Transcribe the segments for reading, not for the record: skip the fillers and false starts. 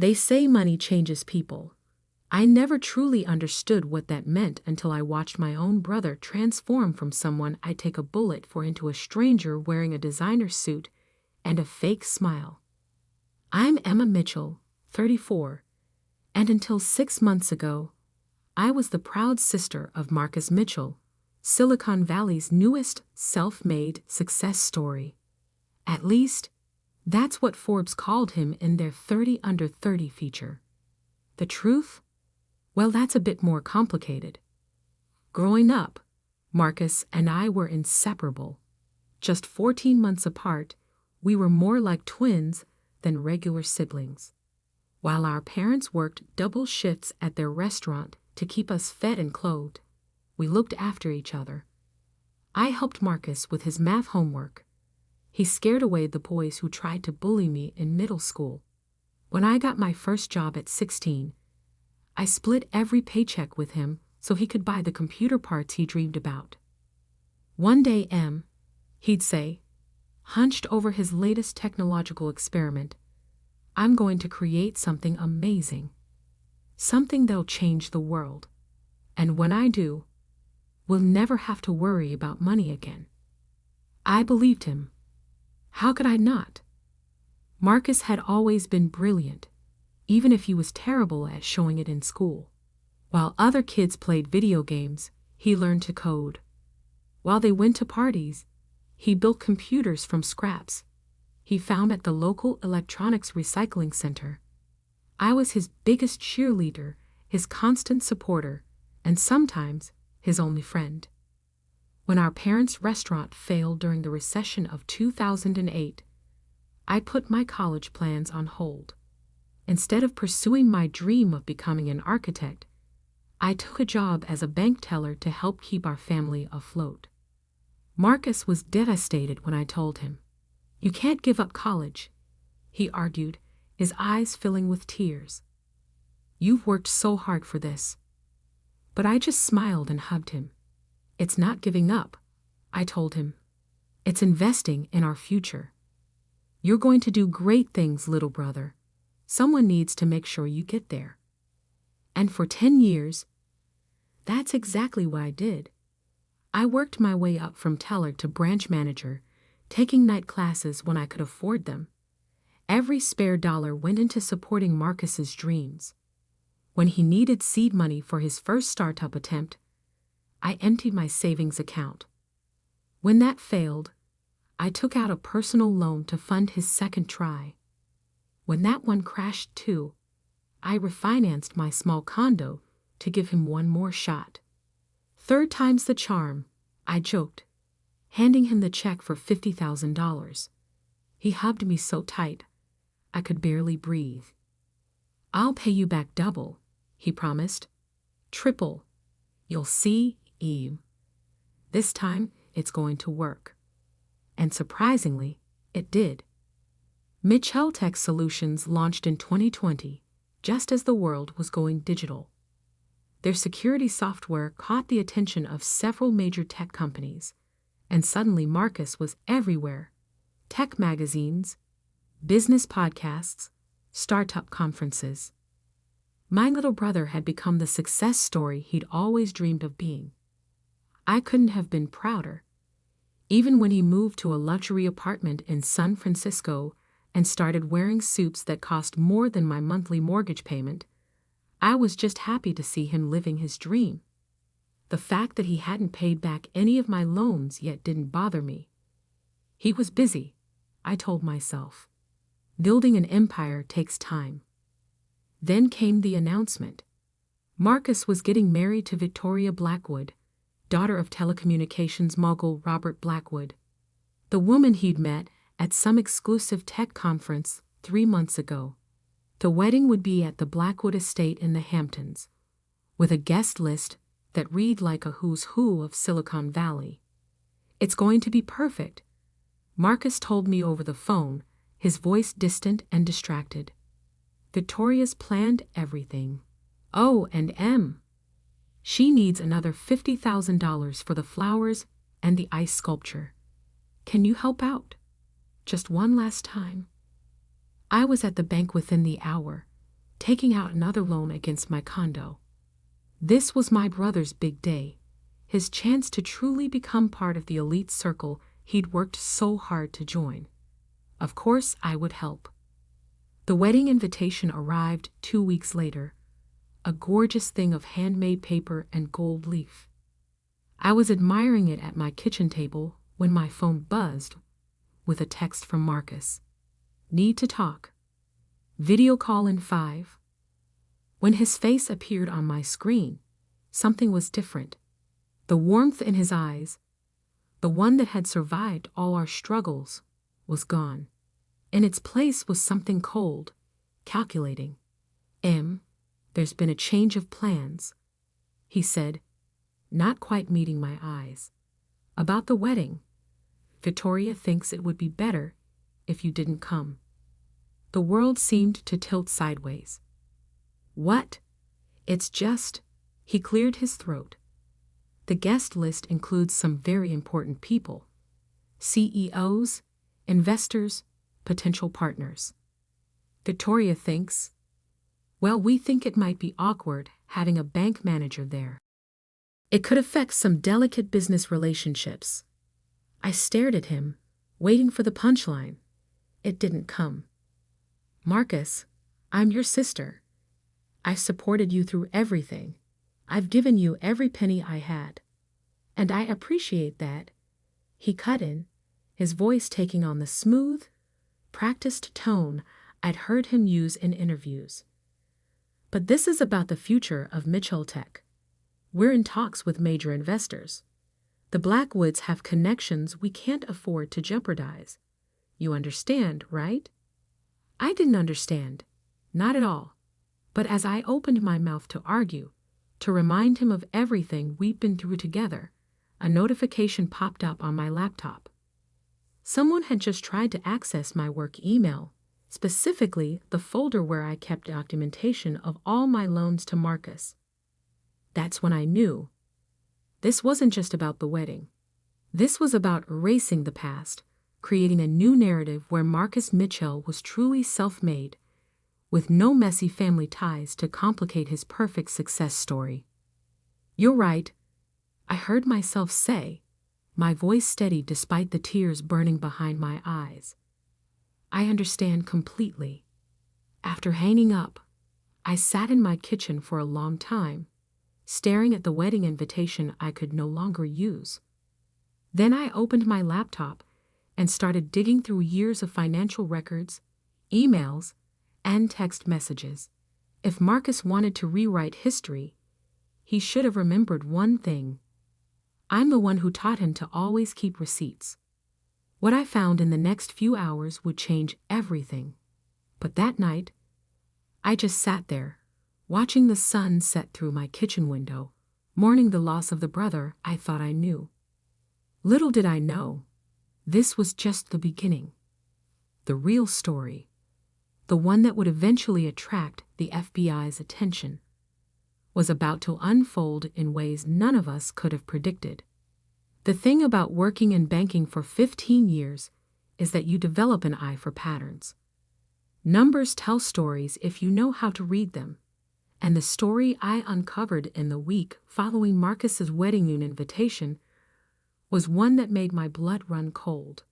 They say money changes people. I never truly understood what that meant until I watched my own brother transform from someone I'd take a bullet for into a stranger wearing a designer suit and a fake smile. I'm Emma Mitchell, 34, and until 6 months ago, I was the proud sister of Marcus Mitchell, Silicon Valley's newest self-made success story. At least, that's what Forbes called him in their 30 Under 30 feature. The truth? Well, that's a bit more complicated. Growing up, Marcus and I were inseparable. Just 14 months apart, we were more like twins than regular siblings. While our parents worked double shifts at their restaurant to keep us fed and clothed, we looked after each other. I helped Marcus with his math homework. He scared away the boys who tried to bully me in middle school. When I got my first job at 16, I split every paycheck with him so he could buy the computer parts he dreamed about. One day, he'd say, hunched over his latest technological experiment, I'm going to create something amazing. Something that'll change the world. And when I do, we'll never have to worry about money again. I believed him. How could I not? Marcus had always been brilliant, even if he was terrible at showing it in school. While other kids played video games, he learned to code. While they went to parties, he built computers from scraps he found at the local electronics recycling center. I was his biggest cheerleader, his constant supporter, and sometimes his only friend. When our parents' restaurant failed during the recession of 2008, I put my college plans on hold. Instead of pursuing my dream of becoming an architect, I took a job as a bank teller to help keep our family afloat. Marcus was devastated when I told him, "You can't give up college," he argued, his eyes filling with tears. "You've worked so hard for this." But I just smiled and hugged him. "It's not giving up," I told him. "It's investing in our future. You're going to do great things, little brother. Someone needs to make sure you get there." And for 10 years, that's exactly what I did. I worked my way up from teller to branch manager, taking night classes when I could afford them. Every spare dollar went into supporting Marcus's dreams. When he needed seed money for his first startup attempt, I emptied my savings account. When that failed, I took out a personal loan to fund his second try. When that one crashed too, I refinanced my small condo to give him one more shot. "Third time's the charm," I joked, handing him the check for $50,000. He hugged me so tight, I could barely breathe. "I'll pay you back double," he promised. "Triple. You'll see, Eve. This time, it's going to work." And surprisingly, it did. Mitchell Tech Solutions launched in 2020, just as the world was going digital. Their security software caught the attention of several major tech companies, and suddenly Marcus was everywhere. Tech magazines, business podcasts, startup conferences. My little brother had become the success story he'd always dreamed of being. I couldn't have been prouder. Even when he moved to a luxury apartment in San Francisco and started wearing suits that cost more than my monthly mortgage payment, I was just happy to see him living his dream. The fact that he hadn't paid back any of my loans yet didn't bother me. He was busy, I told myself. Building an empire takes time. Then came the announcement. Marcus was getting married to Victoria Blackwood, daughter of telecommunications mogul Robert Blackwood, the woman he'd met at some exclusive tech conference 3 months ago. The wedding would be at the Blackwood estate in the Hamptons, with a guest list that read like a who's who of Silicon Valley. "It's going to be perfect," Marcus told me over the phone, his voice distant and distracted. "Victoria's planned everything. Oh, and she needs another $50,000 for the flowers and the ice sculpture. Can you help out? Just one last time?" I was at the bank within the hour, taking out another loan against my condo. This was my brother's big day, his chance to truly become part of the elite circle he'd worked so hard to join. Of course, I would help. The wedding invitation arrived 2 weeks later, a gorgeous thing of handmade paper and gold leaf. I was admiring it at my kitchen table when my phone buzzed with a text from Marcus. Need to talk. Video call in 5. When his face appeared on my screen, something was different. The warmth in his eyes, the one that had survived all our struggles, was gone. In its place was something cold, calculating. There's been a change of plans, he said, not quite meeting my eyes. About the wedding. Victoria thinks it would be better if you didn't come. The world seemed to tilt sideways. What? It's just, he cleared his throat. The guest list includes some very important people. CEOs, investors, potential partners. Victoria thinks, well, we think it might be awkward having a bank manager there. It could affect some delicate business relationships. I stared at him, waiting for the punchline. It didn't come. Marcus, I'm your sister. I've supported you through everything. I've given you every penny I had. And I appreciate that. He cut in, his voice taking on the smooth, practiced tone I'd heard him use in interviews. But this is about the future of Mitchell Tech. We're in talks with major investors. The Blackwoods have connections we can't afford to jeopardize. You understand, right? I didn't understand. Not at all. But as I opened my mouth to argue, to remind him of everything we'd been through together, a notification popped up on my laptop. Someone had just tried to access my work email, specifically the folder where I kept documentation of all my loans to Marcus. That's when I knew. This wasn't just about the wedding. This was about erasing the past, creating a new narrative where Marcus Mitchell was truly self-made, with no messy family ties to complicate his perfect success story. You're right, I heard myself say, my voice steady despite the tears burning behind my eyes. I understand completely. After hanging up, I sat in my kitchen for a long time, staring at the wedding invitation I could no longer use. Then I opened my laptop and started digging through years of financial records, emails, and text messages. If Marcus wanted to rewrite history, he should have remembered one thing. I'm the one who taught him to always keep receipts. What I found in the next few hours would change everything. But that night, I just sat there, watching the sun set through my kitchen window, mourning the loss of the brother I thought I knew. Little did I know, this was just the beginning. The real story, the one that would eventually attract the FBI's attention, was about to unfold in ways none of us could have predicted. The thing about working in banking for 15 years is that you develop an eye for patterns. Numbers tell stories if you know how to read them, and the story I uncovered in the week following Marcus's wedding invitation was one that made my blood run cold.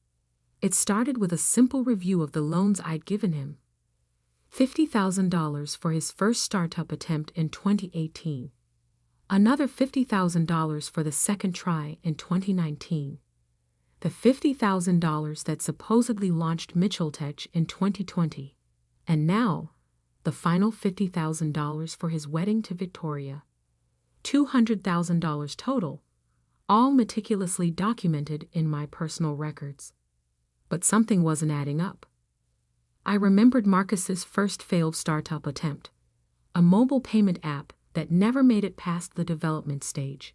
It started with a simple review of the loans I'd given him. $50,000 for his first startup attempt in 2018. Another $50,000 for the second try in 2019. The $50,000 that supposedly launched Mitchell Tech in 2020. And now, the final $50,000 for his wedding to Victoria. $200,000 total, all meticulously documented in my personal records. But something wasn't adding up. I remembered Marcus's first failed startup attempt, a mobile payment app that never made it past the development stage.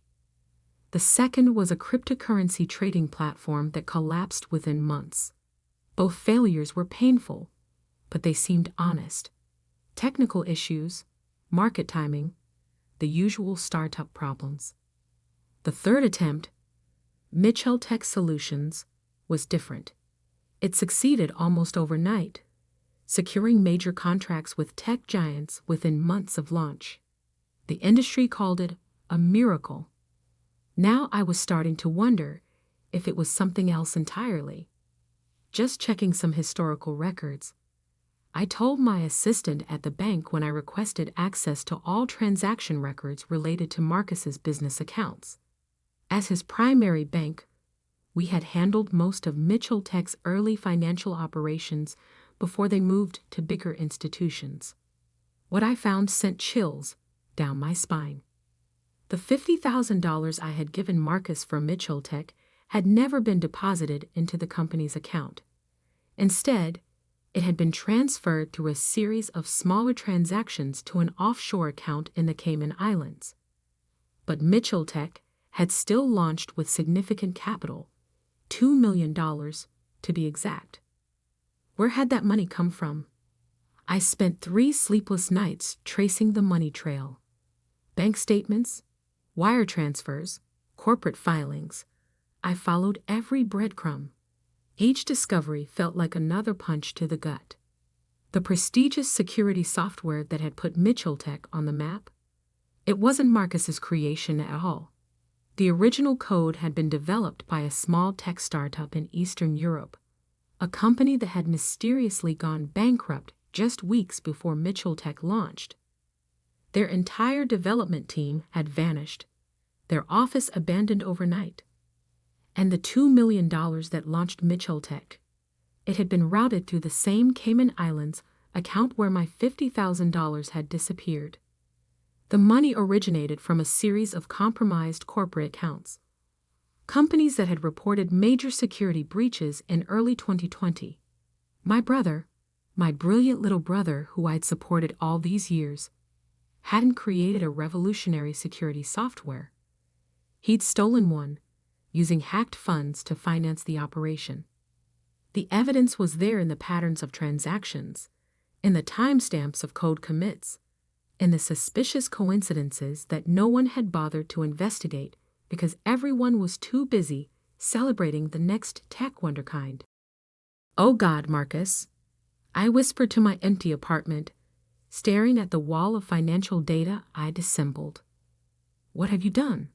The second was a cryptocurrency trading platform that collapsed within months. Both failures were painful, but they seemed honest. Technical issues, market timing, the usual startup problems. The third attempt, Mitchell Tech Solutions, was different. It succeeded almost overnight. securing major contracts with tech giants within months of launch. The industry called it a miracle. Now I was starting to wonder if it was something else entirely. Just checking some historical records, I told my assistant at the bank when I requested access to all transaction records related to Marcus's business accounts. As his primary bank, we had handled most of Mitchell Tech's early financial operations before they moved to bigger institutions. What I found sent chills down my spine. The $50,000 I had given Marcus for Mitchell Tech had never been deposited into the company's account. Instead, it had been transferred through a series of smaller transactions to an offshore account in the Cayman Islands. But Mitchell Tech had still launched with significant capital, $2 million to be exact. Where had that money come from? I spent 3 sleepless nights tracing the money trail. Bank statements, wire transfers, corporate filings. I followed every breadcrumb. Each discovery felt like another punch to the gut. The prestigious security software that had put Mitchell Tech on the map? It wasn't Marcus's creation at all. The original code had been developed by a small tech startup in Eastern Europe, a company that had mysteriously gone bankrupt just weeks before Mitchell Tech launched. Their entire development team had vanished, their office abandoned overnight. And the $2 million that launched Mitchell Tech, it had been routed through the same Cayman Islands account where my $50,000 had disappeared. The money originated from a series of compromised corporate accounts. Companies that had reported major security breaches in early 2020. My brother, my brilliant little brother who I'd supported all these years, hadn't created a revolutionary security software. He'd stolen one, using hacked funds to finance the operation. The evidence was there in the patterns of transactions, in the timestamps of code commits, in the suspicious coincidences that no one had bothered to investigate because everyone was too busy celebrating the next tech wonderkind. "Oh God, Marcus," I whispered to my empty apartment, staring at the wall of financial data I'd assembled. "What have you done?"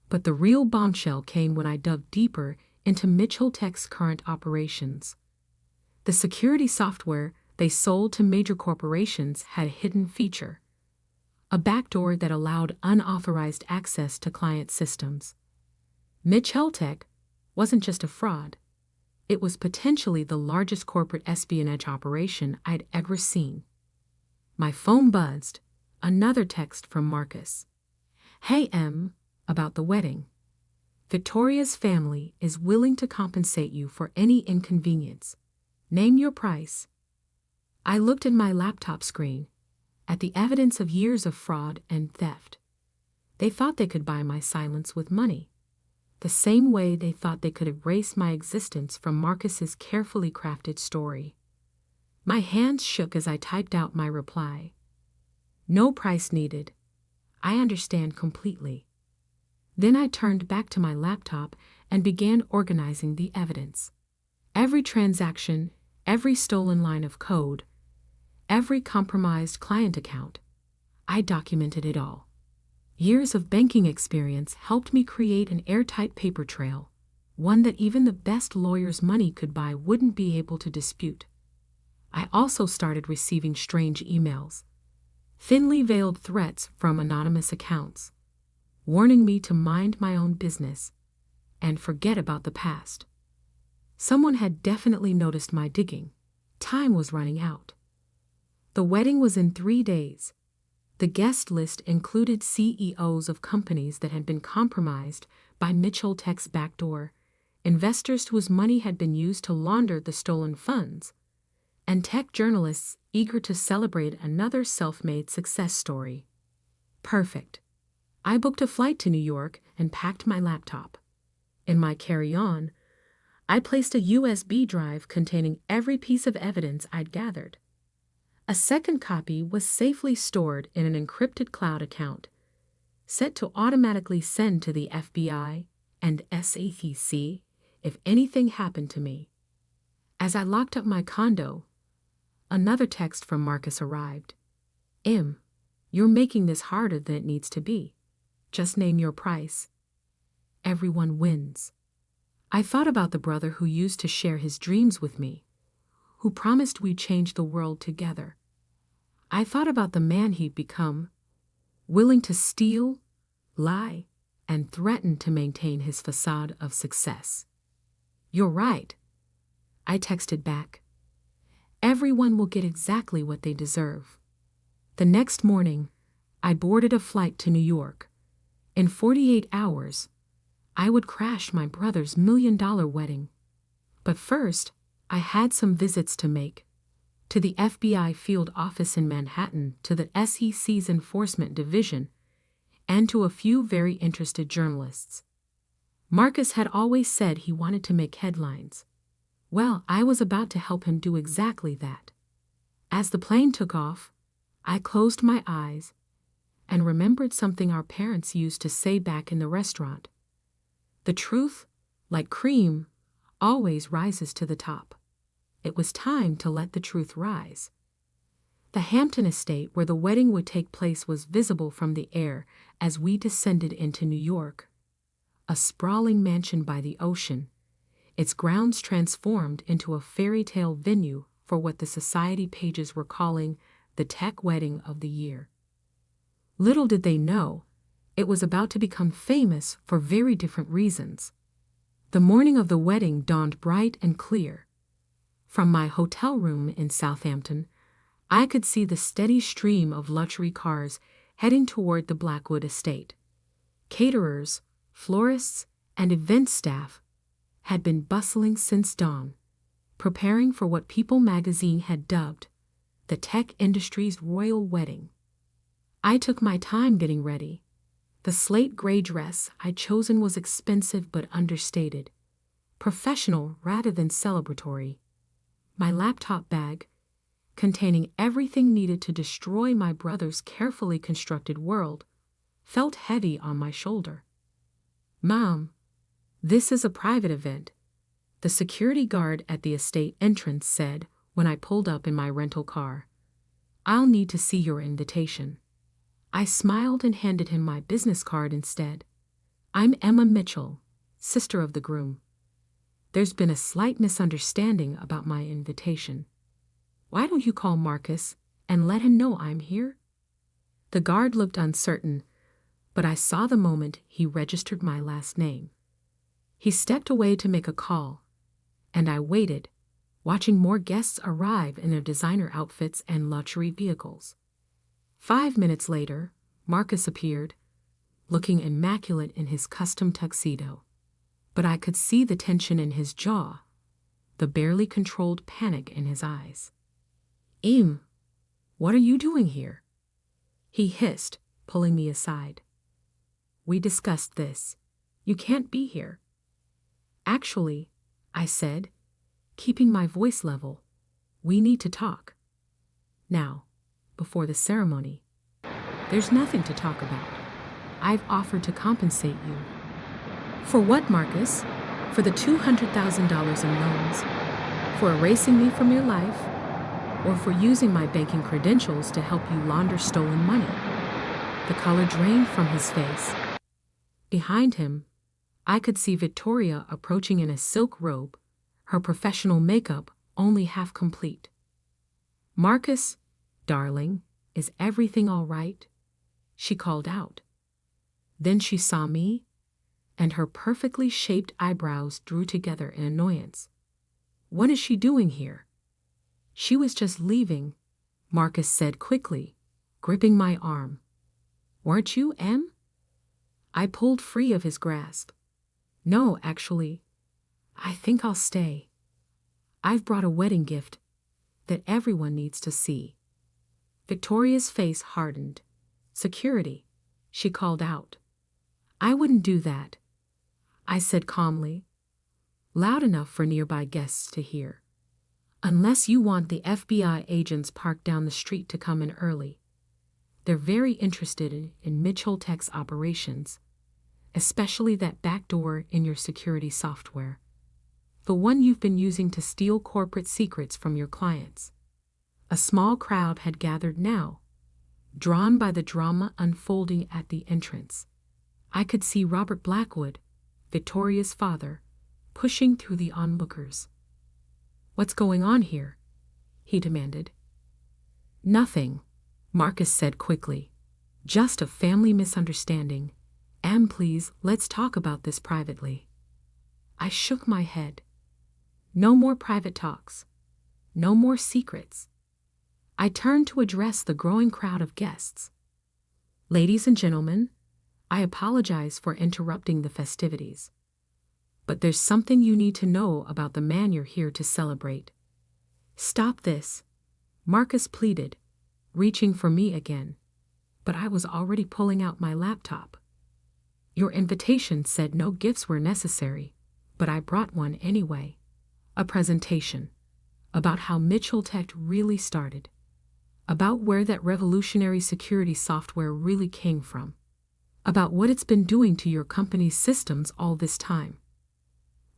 But the real bombshell came when I dug deeper into Mitchell Tech's current operations. The security software they sold to major corporations had a hidden feature, a backdoor that allowed unauthorized access to client systems. Mitchell Tech wasn't just a fraud. It was potentially the largest corporate espionage operation I'd ever seen. My phone buzzed, another text from Marcus. "Hey, Em. About the wedding. Victoria's family is willing to compensate you for any inconvenience. Name your price." I looked at my laptop screen, at the evidence of years of fraud and theft. They thought they could buy my silence with money, the same way they thought they could erase my existence from Marcus's carefully crafted story. My hands shook as I typed out my reply. "No price needed. I understand completely." Then I turned back to my laptop and began organizing the evidence. Every transaction, every stolen line of code, every compromised client account. I documented it all. Years of banking experience helped me create an airtight paper trail, one that even the best lawyer's money could buy wouldn't be able to dispute. I also started receiving strange emails, thinly veiled threats from anonymous accounts, warning me to mind my own business and forget about the past. Someone had definitely noticed my digging. Time was running out. The wedding was in 3 days. The guest list included CEOs of companies that had been compromised by Mitchell Tech's backdoor, investors whose money had been used to launder the stolen funds, and tech journalists eager to celebrate another self-made success story. Perfect. I booked a flight to New York and packed my laptop. In my carry-on, I placed a USB drive containing every piece of evidence I'd gathered. A second copy was safely stored in an encrypted cloud account, set to automatically send to the FBI and SEC if anything happened to me. As I locked up my condo, Another text from Marcus arrived. You're making this harder than it needs to be. Just name your price. Everyone wins. I thought about the brother who used to share his dreams with me, who promised we'd change the world together. I thought about the man he'd become, willing to steal, lie, and threaten to maintain his facade of success. You're right, I texted back. Everyone will get exactly what they deserve. The next morning, I boarded a flight to New York. In 48 hours, I would crash my brother's $1 million wedding. But first, I had some visits to make. To the FBI field office in Manhattan, to the SEC's Enforcement Division, and to a few very interested journalists. Marcus had always said he wanted to make headlines. Well, I was about to help him do exactly that. As the plane took off, I closed my eyes and remembered something our parents used to say back in the restaurant. The truth, like cream, always rises to the top. It was time to let the truth rise. The Hampton estate where the wedding would take place was visible from the air as we descended into New York. A sprawling mansion by the ocean, its grounds transformed into a fairy tale venue for what the society pages were calling the tech wedding of the year. Little did they know, it was about to become famous for very different reasons. The morning of the wedding dawned bright and clear. From my hotel room in Southampton, I could see the steady stream of luxury cars heading toward the Blackwood estate. Caterers, florists, and event staff had been bustling since dawn, preparing for what People magazine had dubbed the tech industry's royal wedding. I took my time getting ready. The slate gray dress I'd chosen was expensive but understated, professional rather than celebratory. My laptop bag, containing everything needed to destroy my brother's carefully constructed world, felt heavy on my shoulder. "Mom, this is a private event," the security guard at the estate entrance said when I pulled up in my rental car. "I'll need to see your invitation." I smiled and handed him my business card instead. "I'm Emma Mitchell, sister of the groom. There's been a slight misunderstanding about my invitation. Why don't you call Marcus and let him know I'm here?" The guard looked uncertain, but I saw the moment he registered my last name. He stepped away to make a call, and I waited, watching more guests arrive in their designer outfits and luxury vehicles. 5 minutes later, Marcus appeared, looking immaculate in his custom tuxedo. But I could see the tension in his jaw, the barely controlled panic in his eyes. What are you doing here?" he hissed, pulling me aside. "We discussed this. You can't be here." "Actually," I said, keeping my voice level, "we need to talk. Now, before the ceremony." "There's nothing to talk about. I've offered to compensate you." "For what, Marcus? For the $200,000 in loans? For erasing me from your life? Or for using my banking credentials to help you launder stolen money?" The color drained from his face. Behind him, I could see Victoria approaching in a silk robe, her professional makeup only half complete. "Marcus, darling, is everything all right?" she called out. Then she saw me, and her perfectly shaped eyebrows drew together in annoyance. "What is she doing here?" "She was just leaving," Marcus said quickly, gripping my arm. "Weren't you, Em?" I pulled free of his grasp. "No, actually, I think I'll stay. I've brought a wedding gift that everyone needs to see." Victoria's face hardened. "Security," she called out. "I wouldn't do that," I said calmly, loud enough for nearby guests to hear. "Unless you want the FBI agents parked down the street to come in early. They're very interested in Mitchell Tech's operations, especially that back door in your security software, the one you've been using to steal corporate secrets from your clients." A small crowd had gathered now, drawn by the drama unfolding at the entrance. I could see Robert Blackwood, Victoria's father, pushing through the onlookers. "What's going on here?" he demanded. "Nothing," Marcus said quickly. "Just a family misunderstanding. And please, let's talk about this privately." I shook my head. No more private talks. No more secrets. I turned to address the growing crowd of guests. "Ladies and gentlemen, I apologize for interrupting the festivities. But there's something you need to know about the man you're here to celebrate." "Stop this," Marcus pleaded, reaching for me again. But I was already pulling out my laptop. "Your invitation said no gifts were necessary, but I brought one anyway. A presentation about how Mitchell Tech really started, about where that revolutionary security software really came from, about what it's been doing to your company's systems all this time."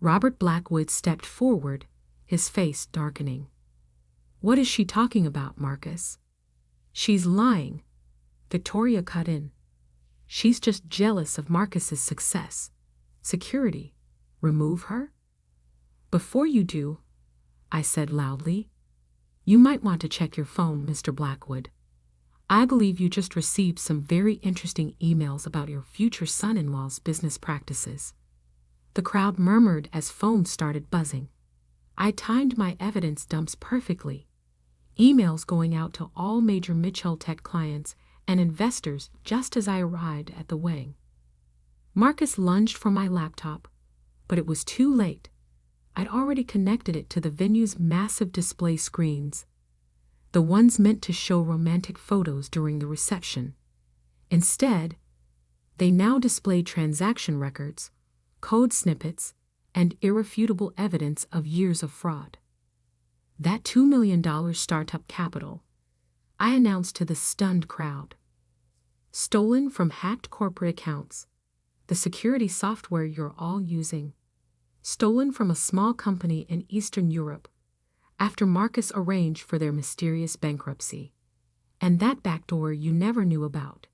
Robert Blackwood stepped forward, his face darkening. "What is she talking about, Marcus?" "She's lying," Victoria cut in. "She's just jealous of Marcus's success. Security. Remove her?" "Before you do," I said loudly, "you might want to check your phone, Mr. Blackwood. I believe you just received some very interesting emails about your future son-in-law's business practices." The crowd murmured as phones started buzzing. I timed my evidence dumps perfectly. Emails going out to all major Mitchell Tech clients and investors just as I arrived at the wedding. Marcus lunged for my laptop, but it was too late. I'd already connected it to the venue's massive display screens, the ones meant to show romantic photos during the reception. Instead, they now displayed transaction records, code snippets, and irrefutable evidence of years of fraud. "That $2 million startup capital," I announced to the stunned crowd. "Stolen from hacked corporate accounts, the security software you're all using. Stolen from a small company in Eastern Europe after Marcus arranged for their mysterious bankruptcy. And that backdoor you never knew about.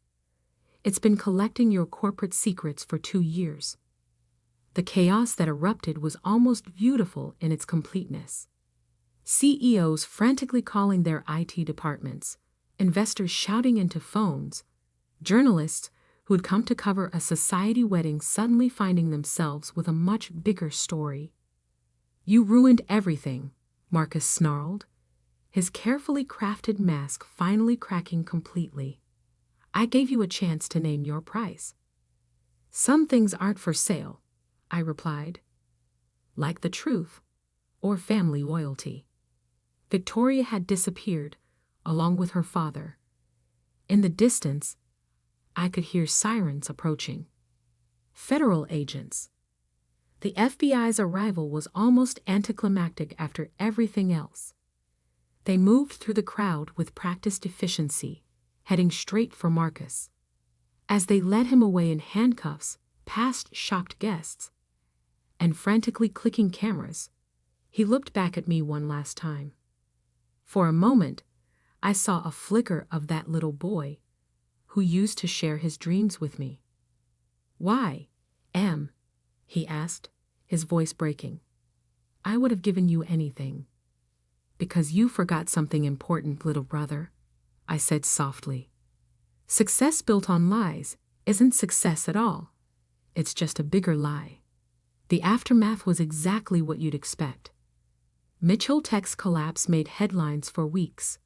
It's been collecting your corporate secrets for 2 years." The chaos that erupted was almost beautiful in its completeness. CEOs frantically calling their IT departments, investors shouting into phones, journalists who had come to cover a society wedding suddenly finding themselves with a much bigger story. "You ruined everything," Marcus snarled, his carefully crafted mask finally cracking completely. "I gave you a chance to name your price." "Some things aren't for sale," I replied. "Like the truth or family loyalty." Victoria had disappeared, along with her father. In the distance, I could hear sirens approaching. Federal agents. The FBI's arrival was almost anticlimactic after everything else. They moved through the crowd with practiced efficiency, heading straight for Marcus. As they led him away in handcuffs, past shocked guests, and frantically clicking cameras, he looked back at me one last time. For a moment, I saw a flicker of that little boy who used to share his dreams with me. "Why, Em?" he asked, his voice breaking. "I would have given you anything." "Because you forgot something important, little brother," I said softly. "Success built on lies isn't success at all. It's just a bigger lie." The aftermath was exactly what you'd expect. Mitchell Tech's collapse made headlines for weeks.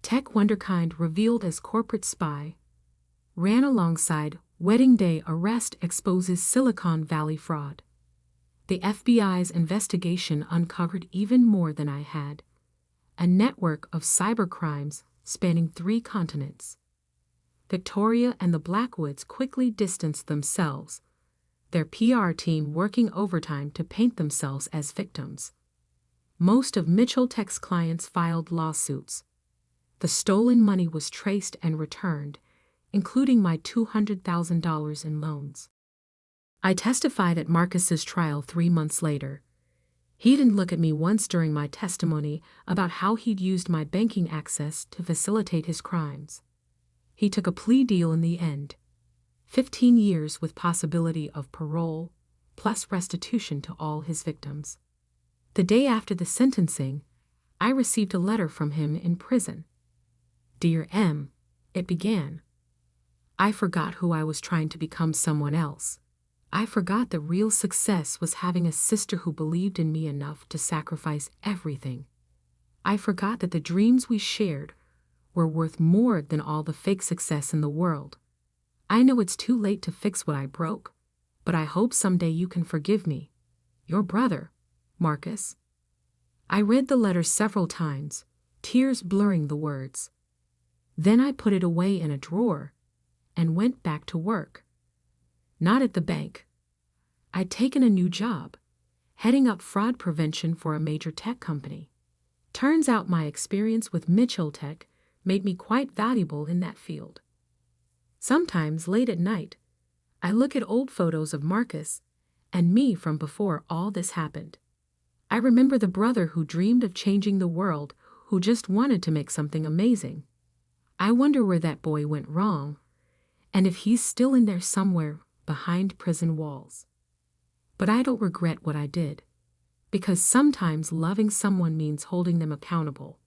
Tech wonderkind revealed as corporate spy, ran alongside wedding day arrest exposes Silicon Valley fraud. The FBI's investigation uncovered even more than I had. A network of cybercrimes spanning 3 continents. Victoria and the Blackwoods quickly distanced themselves, their PR team working overtime to paint themselves as victims. Most of Mitchell Tech's clients filed lawsuits. The stolen money was traced and returned, including my $200,000 in loans. I testified at Marcus's trial 3 months later. He didn't look at me once during my testimony about how he'd used my banking access to facilitate his crimes. He took a plea deal in the end. 15 years with possibility of parole, plus restitution to all his victims. The day after the sentencing, I received a letter from him in prison. "Dear M," it began. "I forgot who I was trying to become someone else. I forgot that real success was having a sister who believed in me enough to sacrifice everything. I forgot that the dreams we shared were worth more than all the fake success in the world. I know it's too late to fix what I broke, but I hope someday you can forgive me. Your brother, Marcus." I read the letter several times, tears blurring the words. Then I put it away in a drawer and went back to work. Not at the bank. I'd taken a new job, heading up fraud prevention for a major tech company. Turns out my experience with Mitchell Tech made me quite valuable in that field. Sometimes, late at night, I look at old photos of Marcus and me from before all this happened. I remember the brother who dreamed of changing the world, who just wanted to make something amazing. I wonder where that boy went wrong, and if he's still in there somewhere behind prison walls. But I don't regret what I did, because sometimes loving someone means holding them accountable.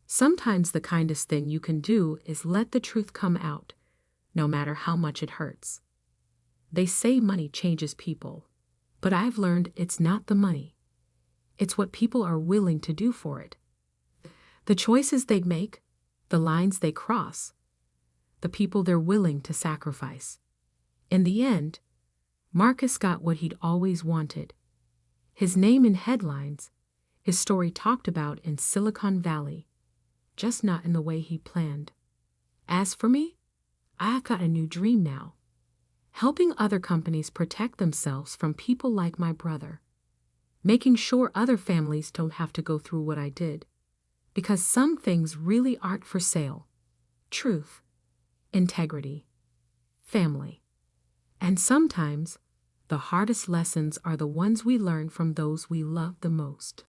Sometimes the kindest thing you can do is let the truth come out, no matter how much it hurts. They say money changes people, but I've learned it's not the money. It's what people are willing to do for it. The choices they make, the lines they cross, the people they're willing to sacrifice. In the end, Marcus got what he'd always wanted. His name in headlines, his story talked about in Silicon Valley, just not in the way he planned. As for me, I've got a new dream now. Helping other companies protect themselves from people like my brother. Making sure other families don't have to go through what I did. Because some things really aren't for sale. Truth, integrity, family. And sometimes, the hardest lessons are the ones we learn from those we love the most.